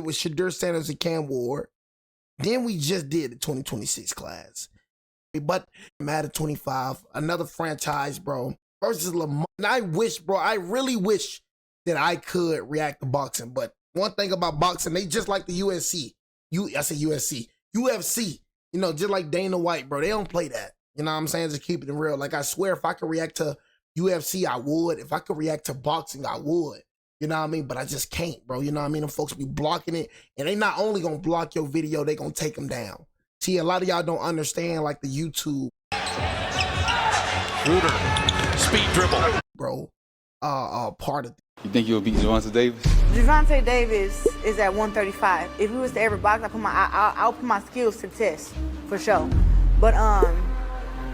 did with Shadur Sanders and Cam Ward. Then we just did the 2026 class. But Madden 25, another franchise, bro, versus Lamar. And I wish, bro, I really wish that I could react to boxing. But one thing about boxing, they just like the UFC. UFC. You know, just like Dana White, bro. They don't play that. You know what I'm saying? Just keep it real. Like, I swear, if I could react to UFC, I would. If I could react to boxing, I would. You know what I mean? But I just can't, bro. You know what I mean? Them folks be blocking it. And they not only gonna block your video, they gonna take them down. See, a lot of y'all don't understand, like, the YouTube. Shooter. Speed dribble. Bro, part of. You think you'll beat Gervonta Davis? Gervonta Davis is at 135. If he was to ever box, I'll put my skills to the test, for sure. But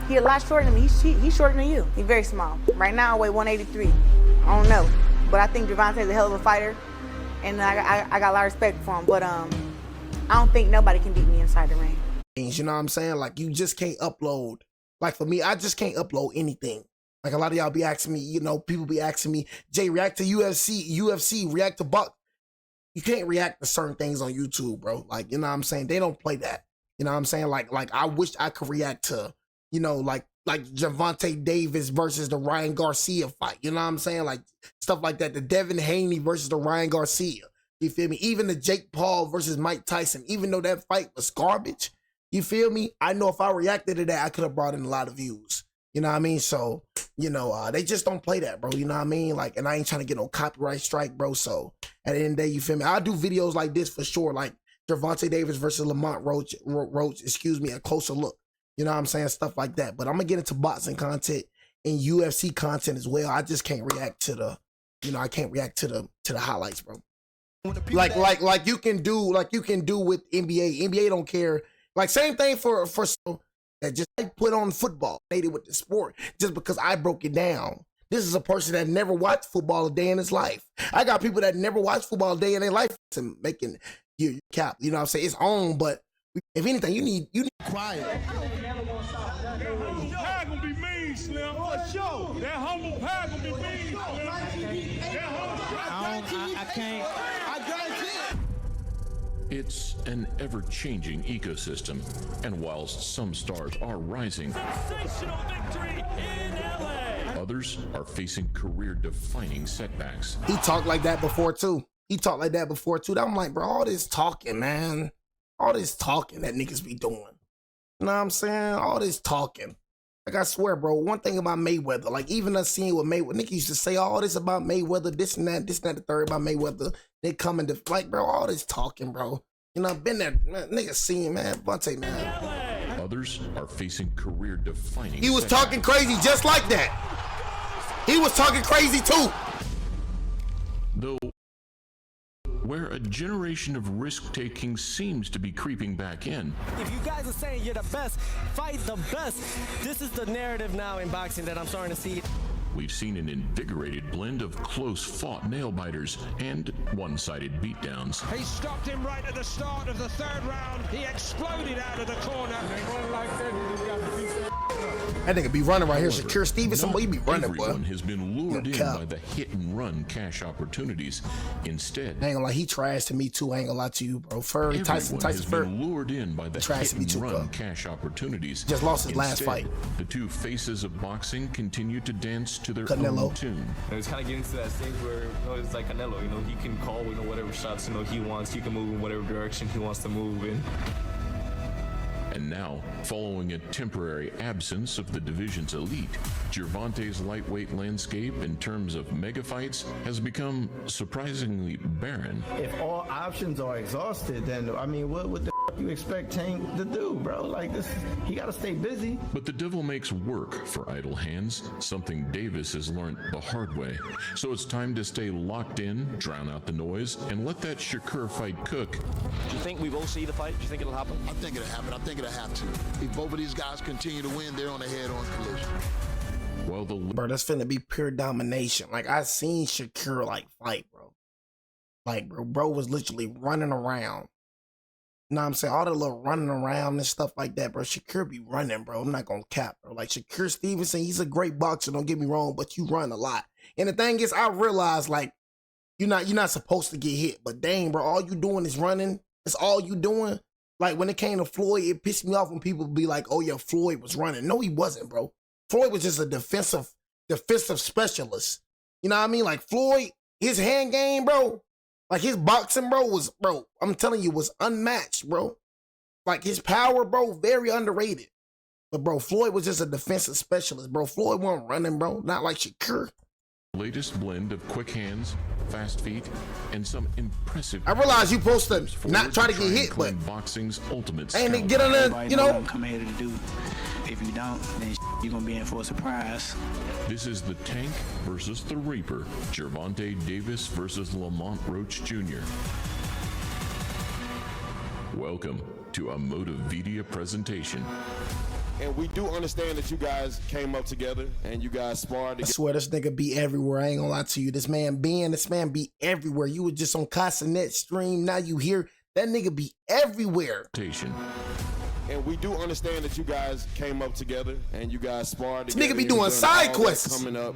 he a lot shorter than me. He's shorter than you. He's very small. Right now, I weigh 183. I don't know. But I think Gervonta is a hell of a fighter, and I got a lot of respect for him. But I don't think nobody can beat me inside the ring. You know what I'm saying? Like, you just can't upload. Like, for me, I just can't upload anything. Like, a lot of y'all be asking me, you know, people be asking me, Jay, react to UFC, react to box. You can't react to certain things on YouTube, bro. Like, you know what I'm saying? They don't play that. You know what I'm saying? Like I wish I could react to, you know, like Gervonta Davis versus the Ryan Garcia fight. You know what I'm saying? Like, stuff like that. The Devin Haney versus the Ryan Garcia. You feel me? Even the Jake Paul versus Mike Tyson, even though that fight was garbage, you feel me? I know if I reacted to that, I could have brought in a lot of views. You know what I mean? So, you know, they just don't play that, bro. You know what I mean? Like, and I ain't trying to get no copyright strike, bro. So, at the end of the day, you feel me? I'll do videos like this for sure, like Gervonta Davis versus Lamont Roach, a closer look. You know what I'm saying? Stuff like that. But I'm going to get into boxing content and UFC content as well. I just can't react to the, you know, I can't react to the highlights, bro. Like you can do with NBA. NBA don't care. Like, same thing for that just put on football, made it with the sport just because I broke it down. This is a person that never watched football a day in his life. I got people that never watched football a day in their life and making you cap. You know what I'm saying? It's on, but if anything, you need quiet. Pie gonna be mean, Slim. For sure. That humble pie gonna be mean, Slim. I can't. I guarantee it. It's an ever-changing ecosystem, and whilst some stars are rising, Sensational victory in LA. others are facing career-defining setbacks. He talked like that before too. I'm like, bro, all this talking, man. All this talking that niggas be doing. You know what I'm saying? All this talking. Like, I swear, bro, one thing about Mayweather, like, even us seeing with Mayweather, niggas used to say all this about Mayweather, this and that, the third about Mayweather. They coming to, like, bro, all this talking, bro. You know, I've been there, man, niggas seeing, man, Vontae, man. Others are facing career-defining He was setbacks. talking crazy just like that. He was talking crazy too. Though, where a generation of risk-taking seems to be creeping back in, If you guys are saying you're the best, fight the best. This is the narrative now in boxing that I'm starting to see. we've seen an invigorated blend of close-fought nail-biters and one-sided beatdowns. He stopped him right at the start of the third round. He exploded out of the corner. That nigga be running right here. Shakur Stevenson, boy, he be running, boy. Everyone has been lured in cap. by the hit-and-run cash opportunities. Instead, I ain't gonna lie, he trash to me too. I ain't gonna lie to you, bro. Furry, Tyson everyone has Fury. been lured in by the Trash to me too, hit-and-run bro. cash opportunities. Just lost his last Instead, fight. The two faces of boxing continue to dance to their Canelo. own tune. It's kind of getting to that stage where, you know, it's like Canelo, you know, he can call, you know, whatever shots, you know, he wants. He can move in whatever direction he wants to move in. And now, following a temporary absence of the division's elite, Gervonta's lightweight landscape in terms of mega fights has become surprisingly barren. If all options are exhausted, then I mean, what the you expect Tank to do, bro? Like this, he got to stay busy. But the devil makes work for idle hands, something Davis has learned the hard way. So it's time to stay locked in, drown out the noise, and let that Shakur fight cook. Do you think we will see the fight? Do you think it'll happen? I think it'll happen. I think it'll have to. If both of these guys continue to win, they're on a head-on collision. While the Bro, that's finna be pure domination. Like, I seen Shakur, like, fight, bro. Like, bro was literally running around. You know what I'm saying? All that little running around and stuff like that, bro. Shakur be running, bro. I'm not gonna cap, bro. Like, Shakur Stevenson, he's a great boxer, don't get me wrong, but you run a lot. And the thing is, I realized, like, You're not supposed to get hit. But dang, bro, all you doing is running. That's all you doing. Like when it came to Floyd, it pissed me off when people be like, "Oh yeah, Floyd was running." No, he wasn't, bro. Floyd was just a defensive specialist. You know what I mean? Like Floyd, his hand game, bro. Like his boxing, bro, I'm telling you, was unmatched, bro. Like his power, bro, very underrated. But bro, Floyd was just a defensive specialist, bro. Floyd wasn't running, bro. Not like Shakur. Latest blend of quick hands, fast feet, and some impressive. I realize you supposed to not try to get hit, but boxing's ultimate. And they get on there, you know. Come here to do. If you don't, then you're gonna be in for a surprise. This is the Tank versus the Reaper. Gervonta Davis versus Lamont Roach Jr. Welcome to a Motivedia presentation. And we do understand that you guys came up together and you guys sparred. I swear this nigga be everywhere. I ain't gonna lie to you. This man be everywhere. You was just on Casanet stream. Now you hear that nigga be everywhere. And we do understand that you guys came up together and you guys sparred together. This nigga be doing side quests. Coming up.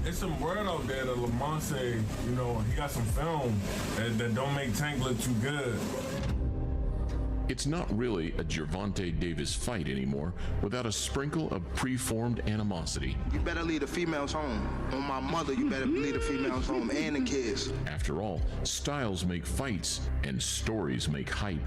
There's some word out there that Lamont say, you know, he got some film that don't make Tank look too good. It's not really a Gervonta Davis fight anymore without a sprinkle of preformed animosity. You better leave the females home. On my mother, you better leave the females home and the kids. After all, styles make fights and stories make hype.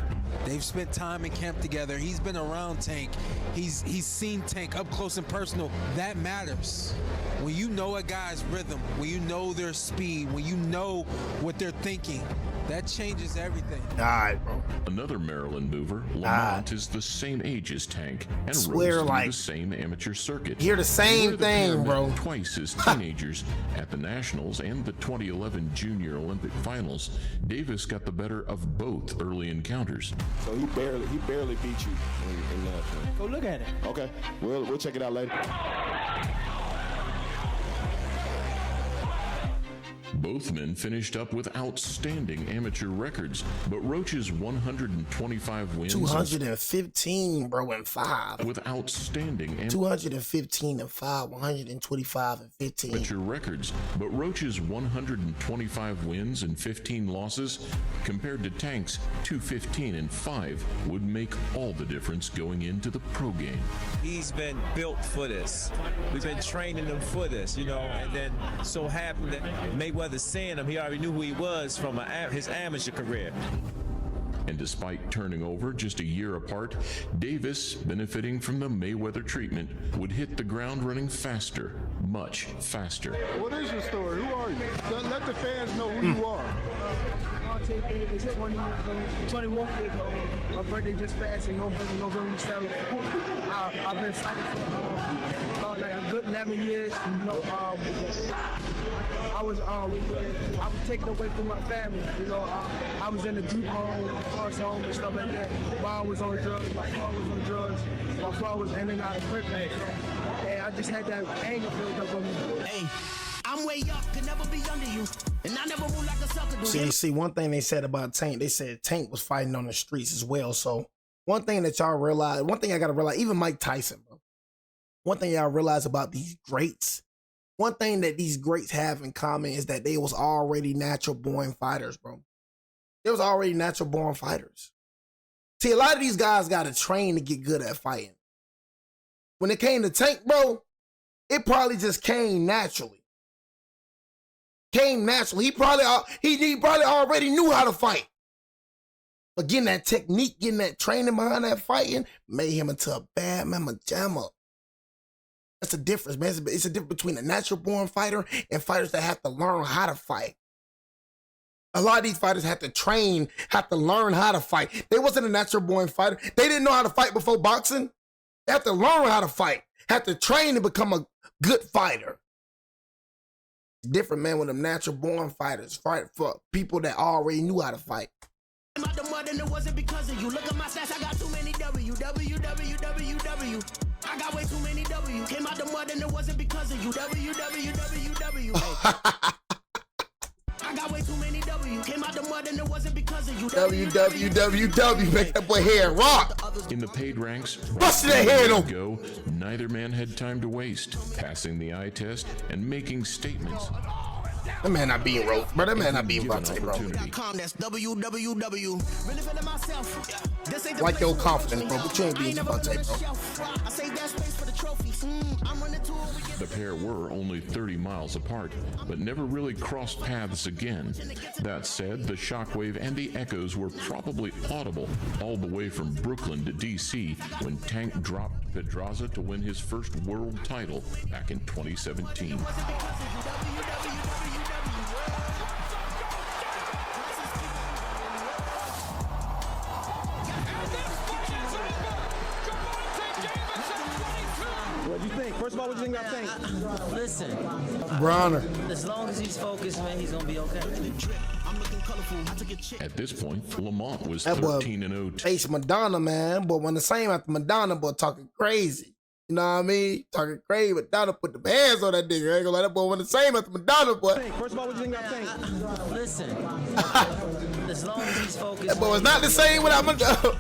They've spent time in camp together. He's been around Tank. He's seen Tank up close and personal. That matters. When you know a guy's rhythm, when you know their speed, when you know what they're thinking, that changes everything. All right, bro. Another Maryland mover, Lamont is the same age as Tank and rose through the same amateur circuit. Hear the same thing, bro. Twice as teenagers at the Nationals and the 2011 Junior Olympic Finals. Davis got the better of both early encounters. So he barely beat you in that. Go look at it. Okay, we'll check it out later. Both men finished up with outstanding amateur records, but Roach's 125 wins, 215, bro, and 5. With outstanding 215 and 5, 125 and 15. Amateur records, but Roach's 125 wins and 15 losses compared to Tank's 215 and 5 would make all the difference going into the pro game. He's been built for this. We've been training him for this, you know, and then so happened that Mayweather seeing him, he already knew who he was from his amateur career. And despite turning over just a year apart, Davis, benefiting from the Mayweather treatment, would hit the ground running faster, much faster. What is your story? Who are you? Let the fans know who you are. 21 years old. My birthday just passed in November 7th. I've been fighting for about like a good 11 years. You know, I was taken away from my family. You know, I was in the group home, foster home, and stuff like that. Mom was on drugs. My father was on drugs. My father was in and out of prison. And I just had that anger built up on me. Hey, I'm way up, could never be under you. And I never move like a sucker do. See, one thing they said about Tank, they said Tank was fighting on the streets as well. So one thing that y'all realize, one thing I gotta realize, even Mike Tyson, bro. One thing y'all realize about these greats, one thing that these greats have in common is that they was already natural born fighters, bro. They was already natural born fighters. See, a lot of these guys gotta train to get good at fighting. When it came to Tank, bro, it probably just came naturally. He probably already knew how to fight. But getting that technique, getting that training behind that fighting, made him into a bad mamma jamma. That's the difference, man. It's a difference between a natural born fighter and fighters that have to learn how to fight. A lot of these fighters have to train, have to learn how to fight. They wasn't a natural born fighter. They didn't know how to fight before boxing. They have to learn how to fight, have to train to become a good fighter. It's different, man, with them natural born fighters. Fight for people that already knew how to fight. Came out the mud and it wasn't because of you. Look at my stats, I got too many W. I got way too many W. Came out the mud and it wasn't because of you. W. I got way too many W. Came out the mud and it wasn't because of you. WWWW. Make that boy hair rock. In the paid ranks, busted that head on. Go, neither man had time to waste, passing the eye test and making statements. That man not being Roach, bro. That man not being Given Vontae, bro. opportunity. That's www. Really feeling myself. This ain't the Like your place confidence, for bro, but you ain't being Vontae, bro. I say that space for the trophies. I'm running to it. The pair were only 30 miles apart, but never really crossed paths again. That said, the shockwave and the echoes were probably audible all the way from Brooklyn to DC when Tank dropped Pedraza to win his first world title back in 2017. What do you think? First of all, what do you think about Tank? Listen, Bronner. as long as he's focused, man, he's gonna be okay. At this point, Lamont was That boy 13-0. face Madonna, man. But when the same after Madonna, boy, talking crazy. You know what I mean? Talking crazy. Madonna put the hands on that nigga. I ain't gonna let that boy win the same after Madonna, boy. First of all, what do you think about Tank? Listen, as long as he's focused. That boy was not the same without Madonna.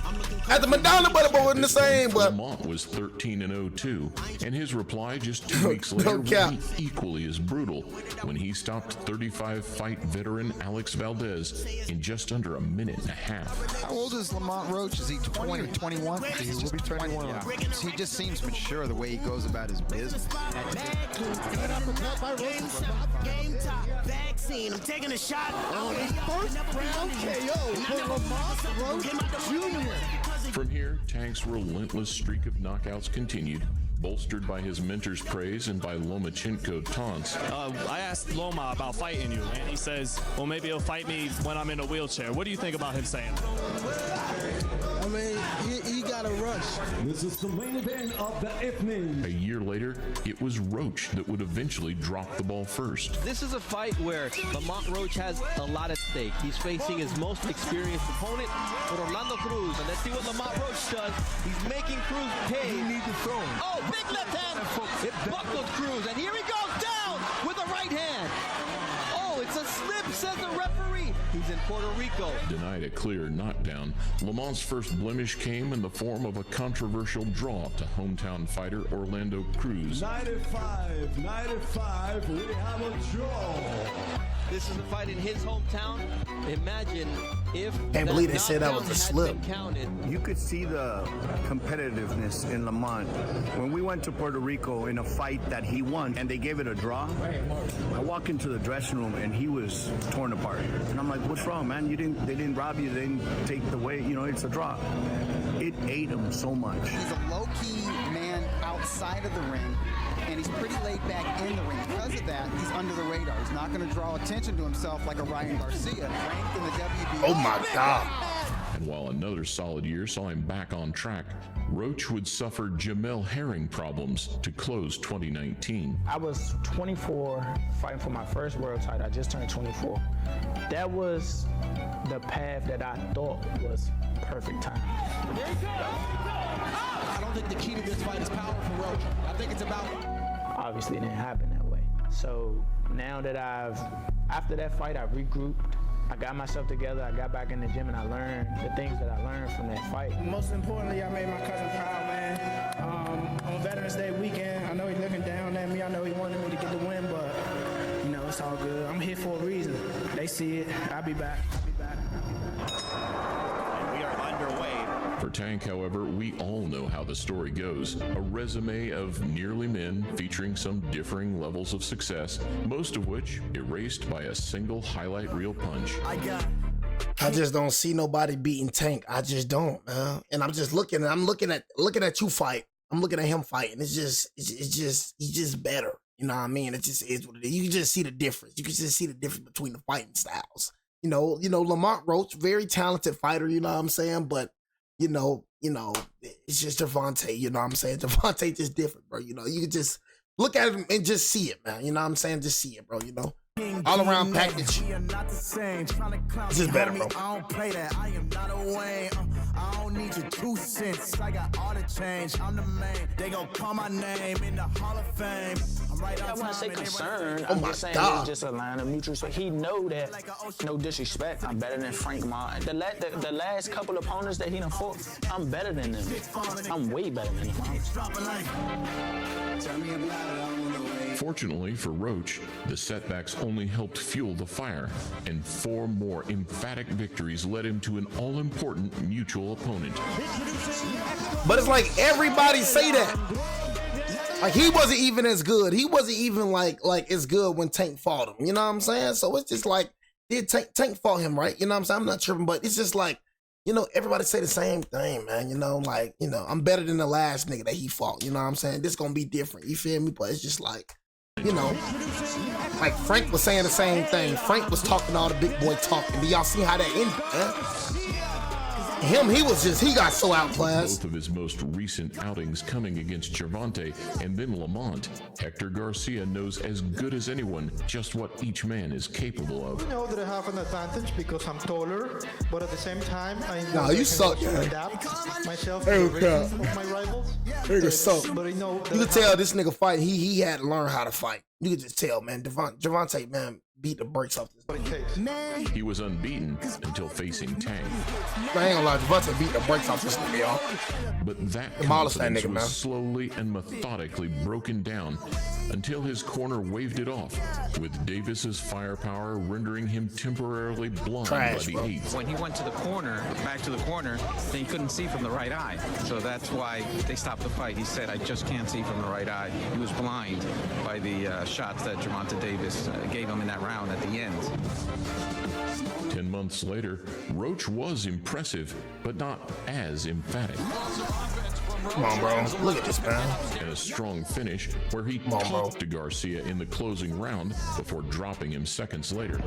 After Madonna, but the boy wasn't the same, but Lamont was 13-0 too, and his reply just 2 weeks later Don't would count. be equally as brutal when he stopped 35-fight veteran Alex Valdez in just under a minute and a half. How old is Lamont Roach? Is he 20 or 21? He will be 21. Yeah. He just seems mature the way he goes about his business. Vaccine. I'm taking a shot. First round KO for Lamont Roach Jr. From here, Tank's relentless streak of knockouts continued, bolstered by his mentor's praise and by Lomachenko taunts. I asked Loma about fighting you, and he says, well, maybe he'll fight me when I'm in a wheelchair. What do you think about him saying that? I mean, he got a rush. This is the main event of the evening. A year later, it was Roach that would eventually drop the ball first. This is a fight where Lamont Roach has a lot at stake. He's facing his most experienced opponent, Orlando Cruz. And let's see what Lamont Roach does. He's making Cruz pay. You need to throw him. Oh, big left hand. It buckled Cruz. And here he goes down with a right hand. Oh, it's a slip, says the referee. He's in Puerto Rico. Denied a clear knockdown, Lamont's first blemish came in the form of a controversial draw to hometown fighter Orlando Cruz. 95, we have a draw. This is a fight in his hometown. Imagine if Can't believe they said that was a slip. You could see the competitiveness in Lamont. When we went to Puerto Rico in a fight that he won and they gave it a draw, I walk into the dressing room and he was torn apart. And I'm like, what's wrong, man? They didn't rob you, they didn't take the weight, it's a draw. It ate him so much. He's a low-key man outside of the ring, and he's pretty laid back in the ring. Because of that, he's under the radar. He's not going to draw attention to himself like a Ryan Garcia, ranked in the WBO. oh my God. And while another solid year saw him back on track, Roach would suffer Jamel Herring problems to close 2019. I was 24 fighting for my first world title. I just turned 24. That was the path that I thought was perfect time. I don't think the key to this fight is power for Roach. I think it's about... Obviously, it didn't happen that way. So now that after that fight, I regrouped. I got myself together, I got back in the gym, and I learned the things that I learned from that fight. Most importantly, I made my cousin proud, man. On Veterans Day weekend, I know he's looking down at me. I know he wanted me to get the win, but, it's all good. I'm here for a reason. They see it. I'll be back. And we are underway. For Tank, however, we all know how the story goes. A resume of nearly men featuring some differing levels of success, most of which erased by a single highlight reel punch. I just don't see nobody beating Tank. I just don't, man. And I'm just looking at you fight. I'm looking at him fighting. It's just he's just better. You know what I mean? It just is what it is. You can just see the difference. You can just see the difference between the fighting styles. Lamont Roach, very talented fighter, you know what I'm saying? But, it's just Gervonta, you know what I'm saying? Gervonta just different, bro. You can just look at him and just see it, man. You know what I'm saying? Just see it, bro, All around package. This is better, bro. I don't play that. I am not a Wayne. I don't need your 2 cents. I got all the change. I'm the main. They gon' call my name in the Hall of Fame. I'm I wouldn't say concerned. Oh I'm my just saying God. it's just a line of mutual respect. He know that, no disrespect, I'm better than Frank Martin. The last couple opponents that he done fought, I'm better than them. I'm way better than them. Fortunately for Roach, the setbacks only helped fuel the fire, and 4 more emphatic victories led him to an all-important mutual opponent. But it's like everybody say that. Like he wasn't even as good. He wasn't even like as good when Tank fought him. You know what I'm saying? So it's just like, did Tank fought him, right? You know what I'm saying? I'm not tripping, but it's just like, you know, everybody say the same thing, man. You know, like, you know, I'm better than the last nigga that he fought. You know what I'm saying? This gonna be different. You feel me? But it's just like, you know, like Frank was saying the same thing. Frank was talking all the big boy talking. Do y'all see how that ended, man? He got so outclassed. Both of his most recent outings coming against Gervonta and then Lamont, Hector Garcia knows as good as anyone just what each man is capable of. I know that I have an advantage because I'm taller, but at the same time, I know Nah, you suck, to man. adapt myself Hey, to the okay. rhythm of my rivals. Nigga suck. But I know that You I could tell this nigga fight. He had to learn how to fight. You could just tell, man. Gervonta, man, beat the brakes off this. He was unbeaten until facing Tank. I ain't gonna lie, Gervonta beat the brakes off this nigga, y'all. But that Demolished that confidence nigga, was man. slowly and methodically broken down until his corner waved it off, with Davis's firepower rendering him temporarily blind by the 8th. When he went to the corner, back to the corner, then he couldn't see from the right eye. So that's why they stopped the fight. He said, I just can't see from the right eye. He was blind by the shots that Gervonta Davis gave him in that round at the end. 10 months later, Roach was impressive, but not as emphatic. Come on, bro. Look at this, man. And a strong finish where he talked to Garcia in the closing round before dropping him seconds later.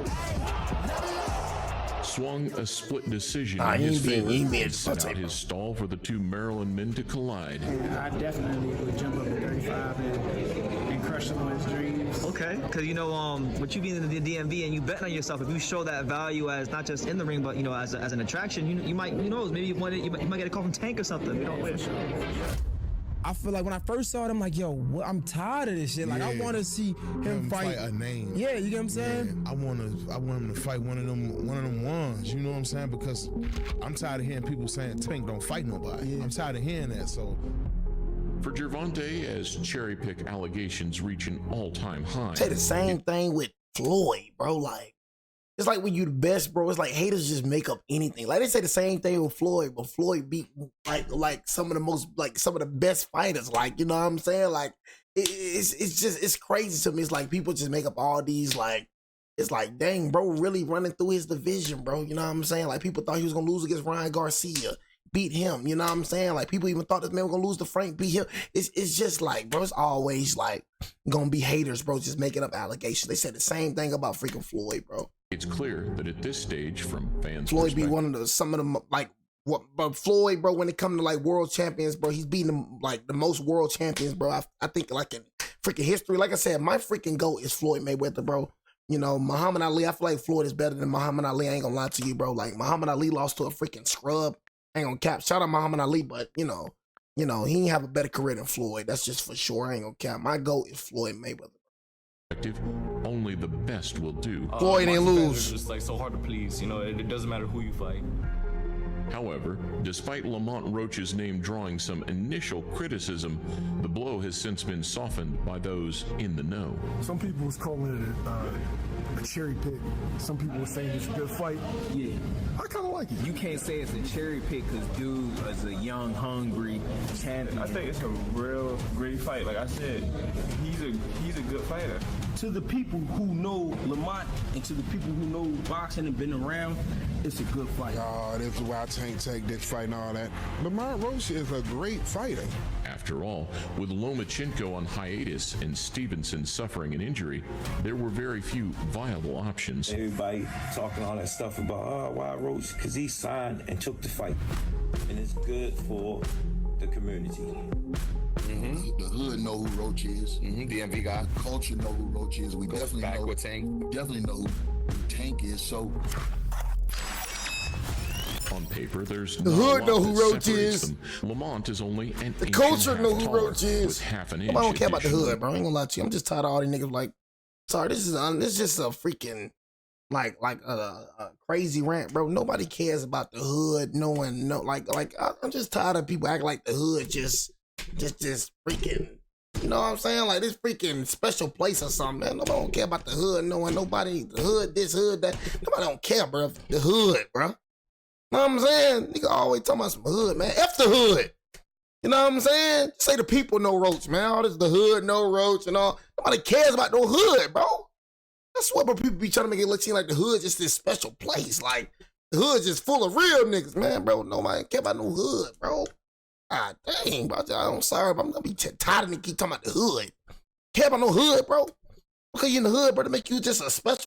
Swung a split decision in his favor and set out his stall for the 2 Maryland men to collide. I definitely would jump up to 35 and crush some of his dreams. Okay, because you know, with you being in the DMV and you betting on yourself, if you show that value as not just in the ring, but you know, as an attraction, you might, who knows, maybe you might get a call from Tank or something. We don't wish. I feel like when I first saw it, I'm like, yo, I'm tired of this shit. Like, I want to see him fight a name. Yeah, you get what I'm saying? Yeah, I want him to fight one of them ones. You know what I'm saying? Because I'm tired of hearing people saying Tank don't fight nobody. Yeah. I'm tired of hearing that. So. For Gervonta, as cherry pick allegations reach an all-time high. Say the same thing with Floyd, bro. Like, it's like when you the best, bro. It's like haters just make up anything. Like they say the same thing with Floyd, but Floyd beat like some of the best fighters. Like, you know what I'm saying? Like it's crazy to me. It's like people just make up all these like. It's like, dang, bro, really running through his division, bro. You know what I'm saying? Like people thought he was gonna lose against Ryan Garcia. Beat him, you know what I'm saying? Like people even thought this man was gonna lose to Frank, beat him. It's just like, bro, it's always like gonna be haters, bro, just making up allegations. They said the same thing about freaking Floyd, bro. It's clear that at this stage, from fans' Floyd be perspective, one of some of them like what, but Floyd, bro, when it comes to like world champions, bro, he's beating them like the most world champions, bro. I think like in freaking history. Like I said, my freaking GOAT is Floyd Mayweather, bro. You know, Muhammad Ali, I feel like Floyd is better than Muhammad Ali. I ain't gonna lie to you, bro. Like Muhammad Ali lost to a freaking scrub. I ain't gonna cap. Shout out Muhammad Ali, but you know, he ain't have a better career than Floyd. That's just for sure. I ain't gonna cap. My GOAT is Floyd Mayweather. only the best will do. Floyd ain't lose. It's just like so hard to please. You know, it doesn't matter who you fight. However, despite Lamont Roach's name drawing some initial criticism, the blow has since been softened by those in the know. Some people was calling it a cherry pick. Some people were saying it's a good fight. Yeah. I kind of like it. You can't say it's a cherry pick because dude is a young, hungry champion. I think it's a real great fight. Like I said, he's a good fighter. To the people who know Lamont and to the people who know boxing and been around, it's a good fight. This is why Tank take this fight and all that. Lamont Roach is a great fighter. After all, with Lomachenko on hiatus and Stevenson suffering an injury, there were very few viable options. Everybody talking all that stuff about, why Roach? Because he signed and took the fight. And it's good for the community. The hood know who Roach is. DMV guy. Culture know who Roach is. We Goes definitely back know. with Tank. We definitely know who Tank is. So On paper, there's The not a hood lot know who that Roach separates is. them. Lamont is only an The inch culture and a know half who taller, Roach is. with half an I inch don't care about the additional. hood, bro. I ain't gonna lie to you. I'm just tired of all these niggas like, sorry, this is just a freaking like a crazy rant, bro. Nobody cares about the hood. No one, I'm just tired of people acting like the hood just freaking. You know what I'm saying? Like this freaking special place or something, man. Nobody don't care about the hood. Nobody, the hood, this hood, that. Nobody don't care, bro. The hood, bro. You know what I'm saying? Nigga always talking about some hood, man. F the hood. You know what I'm saying? Say the people know Roach, man. All this the hood, no Roach and all. Nobody cares about no hood, bro. That's what people be trying to make it look seem like the hood just this special place. Like the hood just full of real niggas, man, bro. Nobody care about no hood, bro. Ah, dang, bro. I'm sorry, but I'm gonna be tired of niggas keep talking about the hood. Care about no hood, bro? Because you in the hood, bro, to make you just a special